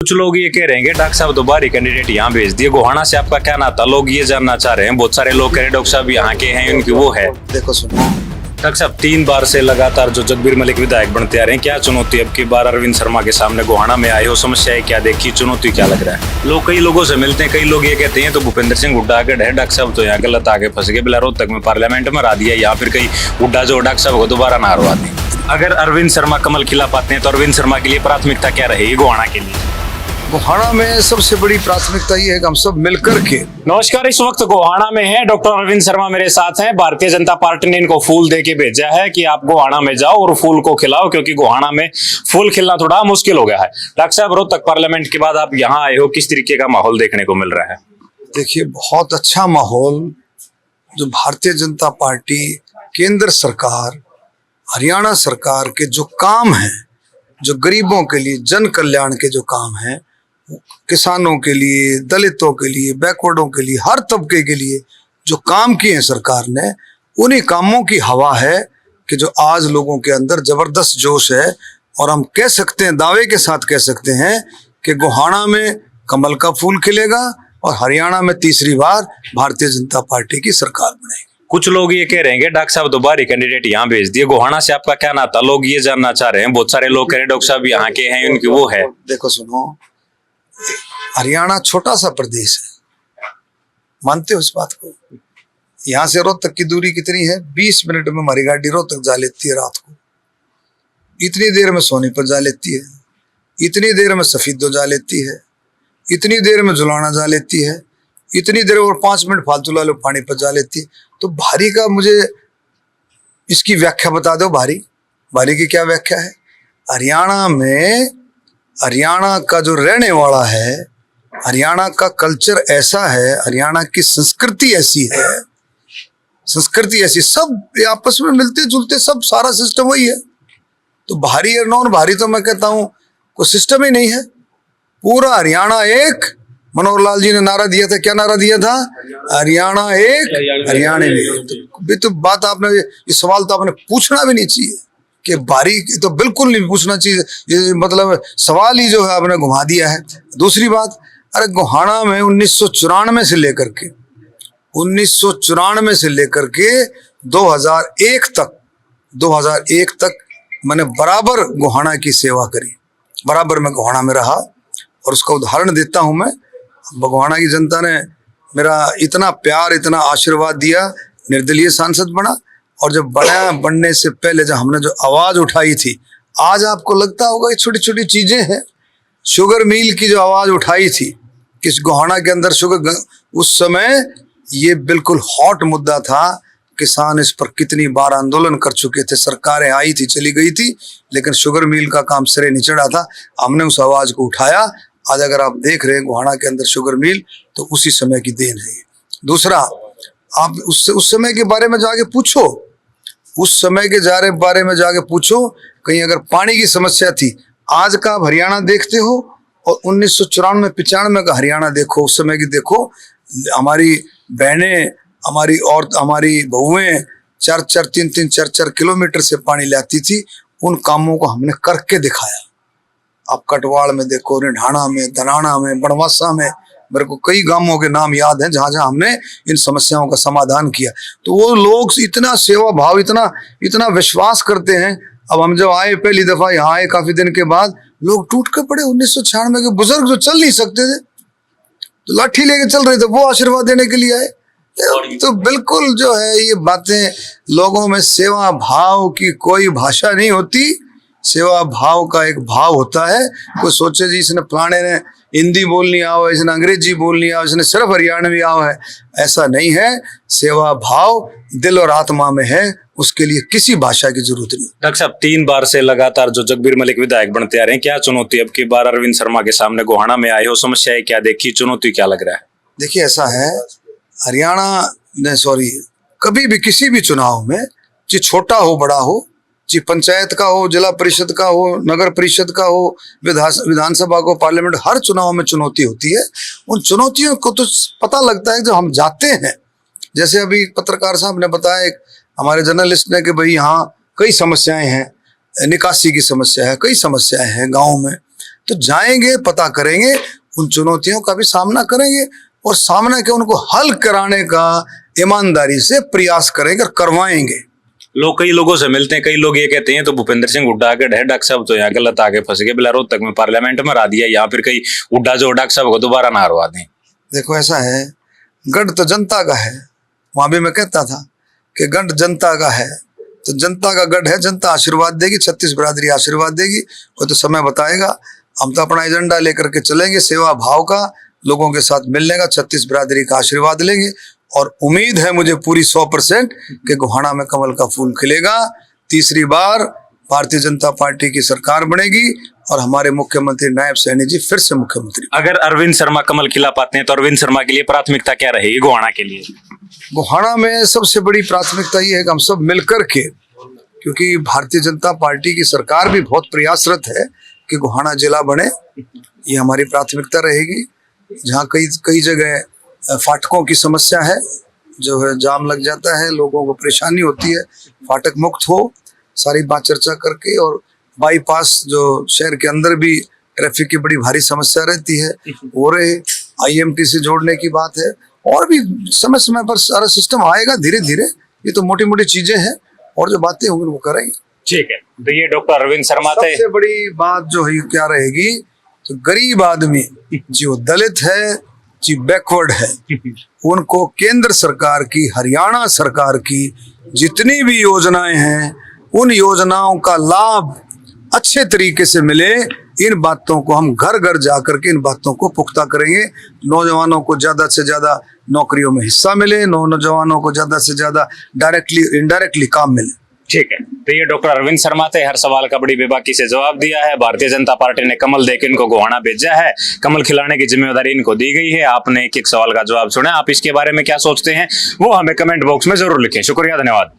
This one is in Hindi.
कुछ लोग ये कह रहे हैं कि डॉक्टर साहब दोबारा कैंडिडेट यहाँ भेज दिए। गोहाना से आपका क्या नाता? लोग ये जानना चाह रहे हैं। बहुत सारे लोग कह रहे हैं डॉक्टर साहब यहाँ के हैं, उनकी वो है। देखो सुनो, डॉक्टर साहब 3 बार से लगातार जो जगबीर मलिक विधायक बनते आ रहे हैं, क्या चुनौती अब की बार अरविंद शर्मा के सामने गोहाना में आए हो? समस्या क्या देखी, चुनौती क्या लग रहा है? लोग कई लोगों से मिलते हैं, कई लोग ये कहते हैं तो भूपेंद्र सिंह हुड्डा आगे है, डॉक्टर साहब तो यहाँ गलत आगे फंस गए, बिला रोहतक में पार्लियामेंट में हरा दिया, यहाँ फिर कई हुड्डा जो डॉक्टर साहब को दोबारा ना हरवा दें। अगर अरविंद शर्मा कमल खिला पाते हैं तो अरविंद शर्मा के लिए प्राथमिकता क्या रहेगी गोहाना के लिए? गोहाना में सबसे बड़ी प्राथमिकता ये है कि हम सब मिलकर के। नमस्कार, इस वक्त गोहाना में है डॉक्टर अरविंद शर्मा मेरे साथ हैं। भारतीय जनता पार्टी ने इनको फूल दे के भेजा है कि आप गोहाना में जाओ और फूल को खिलाओ, क्योंकि गोहाना में फूल खिलना थोड़ा मुश्किल हो गया है। डॉक्टर साहब, रोहतक पार्लियामेंट के बाद आप यहाँ आए हो, किस तरीके का माहौल देखने को मिल रहा है? देखिए, बहुत अच्छा माहौल जो भारतीय जनता पार्टी, केंद्र सरकार, हरियाणा सरकार के जो काम हैं, जो गरीबों के लिए, जन कल्याण के जो काम हैं, किसानों के लिए, दलितों के लिए, बैकवर्डों के लिए, हर तबके के लिए जो काम किए हैं सरकार ने, उन्हीं कामों की हवा है कि जो आज लोगों के अंदर जबरदस्त जोश है। और हम कह सकते हैं, दावे के साथ कह सकते हैं कि गोहाना में कमल का फूल खिलेगा और हरियाणा में तीसरी बार भारतीय जनता पार्टी की सरकार बनेगी। कुछ लोग ये कह रहे हैं कि डॉक्टर साहब दोबारा कैंडिडेट यहाँ भेज दिए। गोहाना से आपका क्या नाता? लोग ये जानना चाह रहे हैं। बहुत सारे लोग कह रहे हैं डॉक्टर साहब यहाँ के हैं, उनकी वो है। देखो सुनो, हरियाणा छोटा सा प्रदेश है, मानते हो इस बात को? यहाँ से रोहतक की दूरी कितनी है? 20 मिनट में हमारी गाड़ी रोहतक जा लेती है रात को, इतनी देर में सोनीपत जा लेती है, इतनी देर में सफीदो जा लेती है, इतनी देर में जुलाना जा लेती है, इतनी देर और 5 मिनट फालतू ला लो पानीपत जा लेती है। तो भारी का मुझे इसकी व्याख्या बता दो। भारी की क्या व्याख्या है? हरियाणा का जो रहने वाला है, हरियाणा का कल्चर ऐसा है, हरियाणा की संस्कृति ऐसी है, सब आपस में मिलते जुलते, सब सारा सिस्टम वही है। तो भारी और नॉन भारी तो मैं कहता हूं कोई सिस्टम ही नहीं है। पूरा हरियाणा एक। मनोहर लाल जी ने नारा दिया था, क्या नारा दिया था? हरियाणा एक, हरियाणा में। तो बात आपने, ये सवाल तो आपने पूछना भी नहीं चाहिए कि भारी, तो बिल्कुल नहीं पूछना चाहिए। ये मतलब सवाल ही जो है आपने घुमा दिया है। दूसरी बात, अरे गोहाना में 1994 से लेकर के 2001 तक मैंने बराबर गोहाना की सेवा करी, बराबर मैं गोहाना में रहा। और उसका उदाहरण देता हूं मैं। गोहाना की जनता ने मेरा इतना प्यार, इतना आशीर्वाद दिया, निर्दलीय सांसद बना। और जब बनने से पहले जब हमने जो आवाज उठाई थी, आज आपको लगता होगा ये छोटी छोटी चीजें हैं। शुगर मिल की जो आवाज उठाई थी, किस गोहाना के अंदर शुगर, उस समय ये बिल्कुल हॉट मुद्दा था। किसान इस पर कितनी बार आंदोलन कर चुके थे, सरकारें आई थी, चली गई थी, लेकिन शुगर मिल का काम सिरे नहीं चढ़ा था। हमने उस आवाज को उठाया। आज अगर आप देख रहे हैं गोहाना के अंदर शुगर मिल, तो उसी समय की देन है। दूसरा, आप उस समय के बारे में जाके पूछो, बारे में जाके पूछो, कहीं अगर पानी की समस्या थी, आज का आप हरियाणा देखते हो और 1994-95 का हरियाणा देखो, उस समय की देखो। हमारी बहनें, हमारी औरत, हमारी बहुएं 4-4 किलोमीटर से पानी लाती थी। उन कामों को हमने करके दिखाया। आप कटवाड़ में देखो, निढाना में, धनाना में, बनवासा में, मेरे को कई गांवों के नाम याद हैं जहां जहां हमने इन समस्याओं का समाधान किया। तो वो लोग इतना सेवा भाव, इतना विश्वास करते हैं। अब हम जब आए, पहली दफा यहाँ आए काफी दिन के बाद, लोग टूट के पड़े। 1996 के बुजुर्ग जो चल नहीं सकते थे, तो लाठी लेके चल रहे थे, वो आशीर्वाद देने के लिए आए। तो बिल्कुल जो है ये बातें, लोगों में सेवा भाव की कोई भाषा नहीं होती। सेवा भाव का एक भाव होता है। कोई सोचे जी इसने फलाने ने हिंदी बोलनी आओ, इसने अंग्रेजी बोलनी आओ, इसने सिर्फ हरियाणवी आओ है, ऐसा नहीं है। सेवा भाव दिल और आत्मा में है, उसके लिए किसी भाषा की जरूरत नहीं। डॉक्टर साहब 3 बार से लगातार जो जगबीर मलिक विधायक बनते आ रहे हैं, क्या चुनौती अब की बार अरविंद शर्मा के सामने गोहाना में आए हो? समस्याएं क्या देखी, चुनौती क्या लग रहा है? देखिए, ऐसा है, हरियाणा ने कभी भी किसी भी चुनाव में, चाहे छोटा हो बड़ा हो, चाहे पंचायत का हो, जिला परिषद का हो, नगर परिषद का हो, विधानसभा को, पार्लियामेंट, हर चुनाव में चुनौती होती है। उन चुनौतियों को तो पता लगता है जब हम जाते हैं। जैसे अभी पत्रकार साहब ने बताया, एक हमारे जर्नलिस्ट ने, कि भाई यहाँ कई समस्याएं हैं, निकासी की समस्या है, कई समस्याएं हैं गाँव में। तो जाएंगे, पता करेंगे, उन चुनौतियों का भी सामना करेंगे और सामना के उनको हल कराने का ईमानदारी से प्रयास करेंगे और करवाएंगे। लोग कई लोगों से मिलते हैं, कई लोग ये कहते हैं तो भूपेंद्र सिंह हुड्डा के ढह डॉक्टर साहब तो यहाँ गलत आगे फंस गए, बिला रोहतक में पार्लियामेंट में हरा दिया, यहाँ फिर कई हुड्डा जो डॉक्टर साहब को दोबारा ना हरवा दें। देखो ऐसा है, गढ़ तो जनता का है, वहां भी मैं कहता था कि गढ़ जनता का है, तो जनता का गढ़ है, जनता आशीर्वाद देगी, 36 बिरादरी आशीर्वाद देगी, वो तो समय बताएगा। हम तो अपना एजेंडा लेकर के चलेंगे, सेवा भाव का, लोगों के साथ मिलने का, 36 बिरादरी का आशीर्वाद लेंगे और उम्मीद है मुझे पूरी 100% कि गोहाना में कमल का फूल खिलेगा। तीसरी बार भारतीय जनता पार्टी की सरकार बनेगी और हमारे मुख्यमंत्री नायब सैनी जी फिर से मुख्यमंत्री। अगर अरविंद शर्मा कमल खिला पाते हैं तो अरविंद शर्मा के लिए प्राथमिकता क्या रहेगी गोहाना के लिए? गोहाना में सबसे बड़ी प्राथमिकता ये है कि हम सब मिलकर के, क्योंकि भारतीय जनता पार्टी की सरकार भी बहुत प्रयासरत है कि गोहाना जिला बने, ये हमारी प्राथमिकता रहेगी। जहाँ कई जगह फाटकों की समस्या है, जो है जाम लग जाता है, लोगों को परेशानी होती है, फाटक मुक्त हो, सारी बात चर्चा करके। और बाईपास जो शहर के अंदर भी ट्रैफिक की बड़ी भारी समस्या रहती है, वो रहे, IMT से जोड़ने की बात है, और भी समय समय पर सारा सिस्टम आएगा धीरे धीरे। ये तो मोटी मोटी चीजें हैं और जो बातें होंगी वो करेंगे। ठीक है, तो ये डॉक्टर अरविंद शर्मा थे। सबसे बड़ी बात जो है क्या रहेगी, तो गरीब आदमी जो दलित है, जो बैकवर्ड है, उनको केंद्र सरकार की, हरियाणा सरकार की जितनी भी योजनाएं हैं, उन योजनाओं का लाभ अच्छे तरीके से मिले, इन बातों को हम घर घर जाकर के इन बातों को पुख्ता करेंगे। नौजवानों को ज्यादा से ज्यादा नौकरियों में हिस्सा मिले, नौजवानों को ज्यादा से ज्यादा डायरेक्टली इनडायरेक्टली काम मिले। ठीक है, तो ये डॉक्टर अरविंद शर्मा थे, हर सवाल का बड़ी बेबाकी से जवाब दिया है। भारतीय जनता पार्टी ने कमल देकर इनको गोहाना भेजा है, कमल खिलाने की जिम्मेदारी इनको दी गई है। आपने एक एक सवाल का जवाब सुना, आप इसके बारे में क्या सोचते हैं वो हमें कमेंट बॉक्स में जरूर लिखें। शुक्रिया, धन्यवाद।